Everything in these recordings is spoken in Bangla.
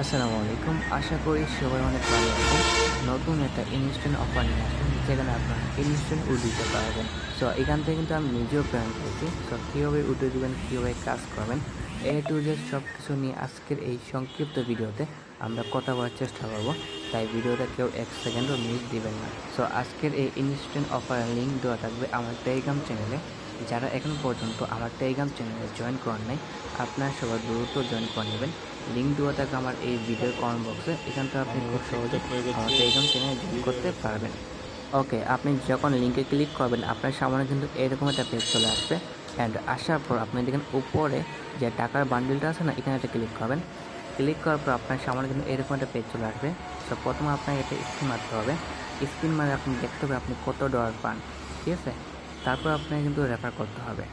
আসসালামু আলাইকুম। আশা করি সবাই অনেক ভালো আছেন। নতুন একটা ইনস্ট্যান্ট অফার নিয়ে আসলাম, যেখানে আপনারা ইনস্ট্যান্ট উড দিতে পারবেন। সো এখান থেকে কিন্তু আমি নিজেও প্ল্যান করেছি। সো কীভাবে উঠে দিবেন, কীভাবে কাজ করবেন, এ টু জেড সব কিছু নিয়ে আজকের এই সংক্ষিপ্ত ভিডিওতে আমরা কথা বলার চেষ্টা করব। তাই ভিডিওটা কেউ 1 সেকেন্ডও মিস দিবেন না। সো আজকের এই ইনস্ট্যান্ট অফারের লিঙ্ক দেওয়া থাকবে আমার টেলিগ্রাম চ্যানেলে। যারা এখন পর্যন্ত আমার টেলিগ্রাম চ্যানেলে জয়েন করেন নাই, আপনারা সবাই দ্রুত জয়েন করে নেবেন। লিঙ্ক দেওয়া থাকবে আমার এই ভিডিওর কমেন্ট বক্সে। এখান থেকে আপনি খুব সহজে আমার টেলিগ্রাম চ্যানেলে জয়েন করতে পারবেন। ওকে, আপনি যখন লিঙ্কে ক্লিক করবেন আপনার সামনে কিন্তু এরকম একটা পেজ চলে আসবে। অ্যান্ড আসার পর আপনি দেখেন উপরে যে টাকার বান্ডিলটা আছে না, এখানে একটা ক্লিক করবেন। ক্লিক করার পর আপনার সামনে কিন্তু এরকম একটা পেজ চলে আসবে। সো প্রথমে আপনাকে একটা স্ক্রিন মারতে হবে। স্ক্রিন মারে আপনি দেখতে হবে আপনি কত ডলার পান, ঠিক আছে। তারপর আপনাকে কিন্তু রেফার করতে হবে।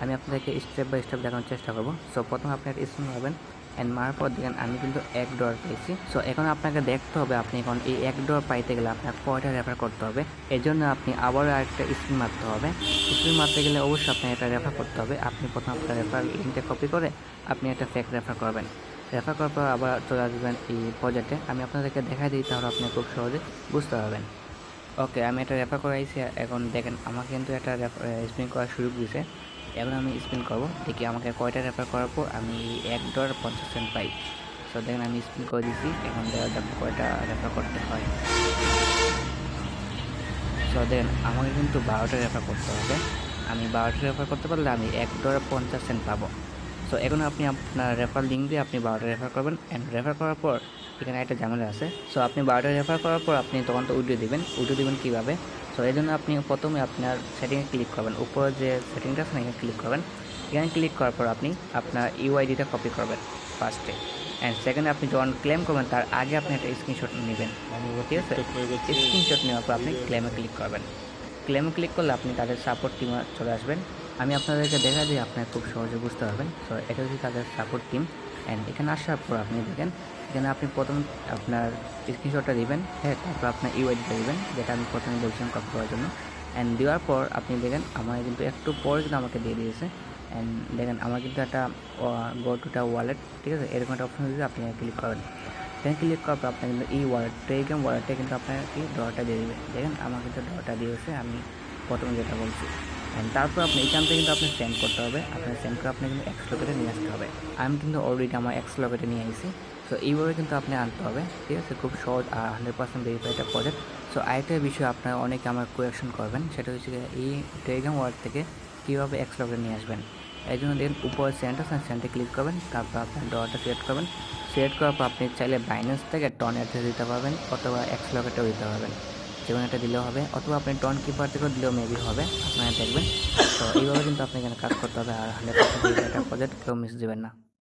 আমি আপনাদেরকে স্টেপ বাই স্টেপ দেখানোর চেষ্টা করব। সো প্রথমে আপনি একটা স্ক্রিন মারবেন, অ্যান্ড মারার পর দেখেন আমি কিন্তু $1 পেয়েছি। সো এখন আপনাকে দেখতে হবে আপনি এখন এই $1 পাইতে গেলে আপনার কয়টা রেফার করতে হবে। এর জন্য আপনি আবারও আরেকটা স্ক্রিন মারতে হবে। স্ক্রিন মারতে গেলে অবশ্যই আপনার এটা রেফার করতে হবে। আপনি প্রথমে আপনার রেফার লিঙ্কটা কপি করে আপনি একটা ফেক রেফার করবেন। রেফার করার পর আবার চলে আসবেন এই প্রজেক্টে। আমি আপনাদেরকে দেখাই দিই, তাহলে আপনি খুব সহজে বুঝতে পারবেন। ওকে, আমি এটা রেফার করাইছি। এখন দেখেন আমাকে কিন্তু একটা স্পিন করার সুযোগ দিয়েছে। এবার আমি স্পিন করবো, দেখি আমাকে কয়টা রেফার করার পর আমি $1.50 পাই। সো দেখেন আমি স্পিন করে দিচ্ছি। এখন দেখা যাক কয়টা রেফার করতে হয়। সো দেখেন আমাকে কিন্তু 12টা রেফার করতে হবে। আমি 12টা রেফার করতে পারলে আমি $1.50 পাবো। সো এখন আপনি আপনার রেফার লিঙ্ক দিয়ে আপনি 12টা রেফার করবেন। অ্যান্ড রেফার করার পর এখানে একটা ঝামেলা আছে। সো আপনি 12টা রেফার করার পর আপনি তখন তো উঠিয়ে দেবেন কীভাবে। সো এই জন্য আপনি প্রথমে আপনার সেটিংয়ে ক্লিক করবেন। উপরে যে সেটিংটা আছে না, এখানে ক্লিক করবেন। এখানে ক্লিক করার পর আপনি আপনার ইউআইডিটা কপি করবেন ফার্স্টে। অ্যান্ড সেকেন্ডে আপনি যখন ক্লেম করবেন তার আগে আপনি একটা স্ক্রিনশট নেবেন, ঠিক আছে। স্ক্রিনশট নেওয়ার পর আপনি ক্লেমে ক্লিক করবেন। ক্লেমে ক্লিক করলে আপনি তাদের সাপোর্ট টিমে চলে আসবেন। আমি আপনাদেরকে দেখা দিই, আপনারা খুব সহজে বুঝতে পারবেন। সো এটা হচ্ছে তাদের সাপোর্ট টিম। অ্যান্ড এখানে আসার পর আপনি দেখেন এখানে আপনি প্রথম আপনার স্ক্রিনশটটা দিবেন, হ্যাঁ। তারপর আপনার ইউআইডিটা দিবেন, যেটা আমি প্রথমে বলছিলাম কপি করার জন্য। অ্যান্ড দেওয়ার পর আপনি দেখেন আমার কিন্তু একটু পরে কিন্তু আমাকে দিয়ে দিয়েছে। অ্যান্ড দেখেন আমার কিন্তু একটা গো টুটা ওয়ালেট, ঠিক আছে, এরকম একটা অপশন দিয়েছে। আপনি ক্লিক করেন। এখানে ক্লিক করার পর আপনার কিন্তু এই ওয়ালেট টেলিগ্রাম ওয়ালেটে কিন্তু আপনাকে $1 দিয়ে দেবে। দেখেন আমার কিন্তু $1 দিয়েছে, আমি প্রথমে যেটা বলছি। অ্যান্ড তারপর আপনি এখান থেকে কিন্তু আপনি সেন্ড করতে হবে। আপনার সেন্ড করে আপনি কিন্তু এক্সলোকেটে নিয়ে আসতে হবে। আমি কিন্তু অলরেডি আমার এক্সলোকেটে নিয়ে আসি। সো এইভাবে কিন্তু আপনি আনতে হবে, ঠিক আছে। খুব সহজ আর 100% ভেরিফাইড একটা প্রজেক্ট। সো আরেকটা বিষয় আপনারা অনেকে আমার কোয়েকশন করবেন, সেটা হচ্ছে এই টেলিগ্রাম ওয়ালেট থেকে কীভাবে এক্সলোকেটে নিয়ে আসবেন। এই জন্য দেখেন উপরে সেন্ট আছে, সেন্টে ক্লিক করবেন। তারপর আপনার ডলারটা সিলেক্ট করবেন। সিলেক্ট করার পর আপনি চাইলে বাইন্যান্স থেকে টন অ্যাড্রেস দিতে পারবেন, অথবা এক্সলোকেটেও দিতে পারবেন। যেমন একটা দিলেও হবে, অথবা আপনি টন কিপার থেকেও দিলেও মেবি হবে, আপনারা দেখবেন। তো এইভাবে কিন্তু আপনি এখানে কাজ করতে হবে। আর 100% একটা প্রজেক্ট কেউ মিস দেবেন না।